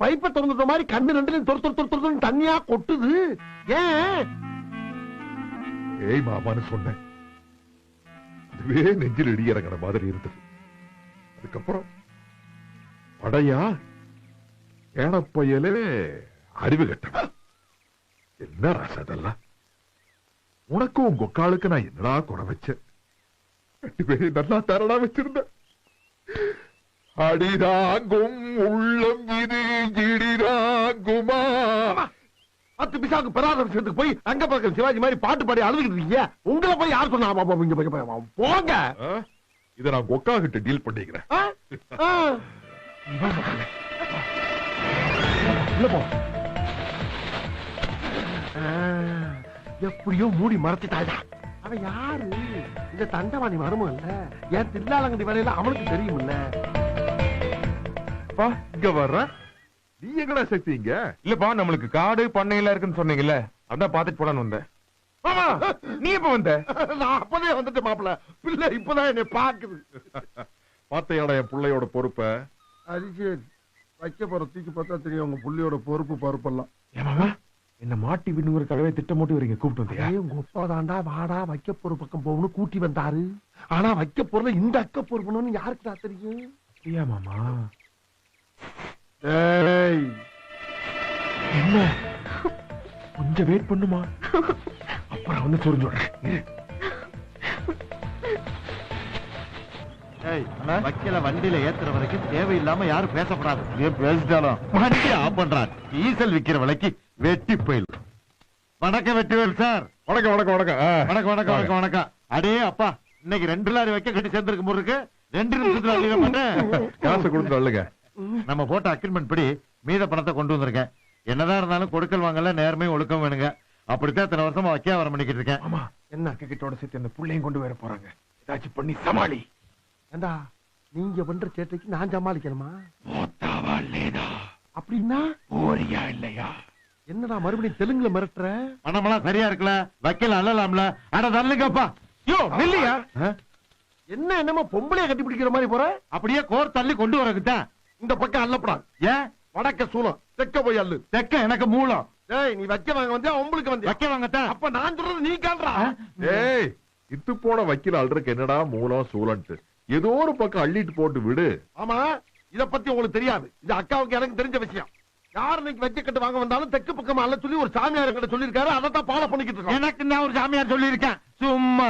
பைப்பை திறந்துட்ட மாதிரி கண்ணு ரெண்டுலையும் தொறு தண்ணியா கொட்டுது. ஏன்? ஏய் மாமான்னு சொன்னேன், அதுவே நெஞ்சில் இடி இறங்கின மாதிரி இருந்தது. அதுக்கப்புறம் படையா ஏனப்பையலே அறிவு கட்டவா. என்ன ராசா அதெல்லாம்? உனக்கும் உங்க கொக்காளுக்கு நான் என்னடா குறை வச்சேன்? ரெண்டு பேரும் நல்லா தரடா வச்சிருந்தேன். அடிதாங்கும் உள்ளம் இது இடிதாங்குமா. 10 பிசாக்கு பெறாத விஷயத்துக்கு போய் அங்க பக்கம் சிவாஜி மாதிரி பாட்டு பாடி அழுதுகிட்டு இருக்கீங்க. உங்களை போய் யார் சொன்னா? போங்க. இதை நான் கொக்கா கிட்ட டீல் பண்ணிக்கிறேன். எப்படியோ மூடி மறைச்சிட்டாயா. அவன் யாரு? இந்த தண்டவாணி மரமும் இல்ல, ஏன் தில்லாலங்கடி வரையில அவனுக்கு தெரியும் இல்ல. இங்க வர்ற நீ எங்கடா சக்தி? இங்க இல்லப்பா, நம்மளுக்கு காடு பண்ணை எல்லாம் இருக்குன்னு சொன்னீங்கல்ல, அதான் பாத்துட்டு போலான்னு வந்தேன். ஆமா, நீ எப்ப வந்த? நான் அப்பதே வந்துட்டேன் மாப்பிள்ள. பிள்ளை இப்பதான் என்னை பாக்குது. பாத்தையோட என் பிள்ளையோட பொறுப்ப. அது சரி, வைக்க போற தூக்கி பார்த்தா தெரியும் உங்க புள்ளியோட பொறுப்பெல்லாம். ஏமாவா என்ன மாட்டி விண்ணுங்கிற கதவை திட்டம் போட்டு வரீங்க? கூப்பிட்டு வந்தியா? உங்க அப்பா தாண்டா வாடா வைக்க போற பக்கம் போகணும் கூட்டி வந்தாரு. ஆனா வைக்க போறல இந்த அக்க பொறுக்கணும்னு யாருக்குடா தெரியும்? அப்படியா மாமா? என்ன கொஞ்சம் வெயிட் பண்ணுமா, அப்புறம் வந்து சொரிஞ்சு வக்கீல வண்டியில ஏத்துற வரைக்கும் தேவையில்லாம யாரும் பேசப்படாது. பேசிட்டாலும் வண்டி ஆஃப் பண்றார். டீசல் விக்கிற விலைக்கு வெட்டி போயில். வணக்கம் வெற்றிவேல் சார். வணக்கம் வணக்கம் வணக்கம் வணக்கம் வணக்கம் வணக்கம் வணக்கம். அடே அப்பா, இன்னைக்கு 2 லாரி வைக்க கட்டி சேர்ந்திருக்கும் போது இருக்கு. 2 நிமிஷத்துல அள்ளிட மாட்டேன். காசு கொடுத்து அள்ளுங்க. நம்ம போட்ட அக்ரிமெண்ட் படி மீத பணத்தை கொண்டு வந்திருக்கேன். என்னதான் இருந்தாலும் கொடுக்கல் வாங்கல நேர்மை ஒழுக்கம் வேணுங்க. அப்படித்தான் இத்தனை வருஷமா வைக்க வர பண்ணிக்கிட்டு இருக்கேன். ஆமா, என்ன அக்க கிட்டோட சேர்த்து அந்த பிள்ளையும் கொண்டு வர போறாங்க. ஏதாச்சும் பண்ணி சமாளி. ஏண்டா நீங்க பண்ற சேட்டைக்கு நான் சமாளிக்கணுமா? போத்தாவா இல்லையா? அப்படின்னா போறியா இல்லையா? என்னடா மறுபடியும் தெலுங்குல மிரட்டுற? பணமெல்லாம் சரியா இருக்குல்ல, வைக்கல அள்ளலாம்ல. அட தள்ளுங்கப்பா. யோ இல்லையா? என்ன என்னமோ பொம்பளைய கட்டி பிடிக்கிற மாதிரி போற? அப்படியே கோர் தள்ளி கொண்டு வரக்குதான். இந்த பக்கம் அள்ளப்படாது. ஏன்? வடக்க சூலம், தெக்க போய் அள்ளு. தெக்க எனக்கு மூலம். ஏய், நீ வைக்க வாங்க வந்தியா உங்களுக்கு வந்து? வைக்க வாங்கத்தான். அப்ப நான் சொல்றது நீ காண்றா. ஏய், இத்து போன வக்கீல் அல்றதுக்கு என்னடா மூலம் சூழன்ட்டு ஏதோ ஒரு பக்கம் அள்ளிட்டு போட்டு விடு. ஆமா, இத பத்தி உங்களுக்கு தெரியாது. இது அக்காவுக்கு எனக்கு தெரிஞ்ச விஷயம். யார் இன்னைக்கு வைக்க கட்டு வாங்க வந்தாலும் தெற்கு பக்கம் அல்ல சொல்லி ஒரு சாமியார் கிட்ட சொல்லிருக்காரு. அதான் ஃபாலோ பண்ணிக்கிட்டு இருக்கோம். எனக்கு நான் ஒரு சாமியார் சொல்லி இருக்கேன். சும்மா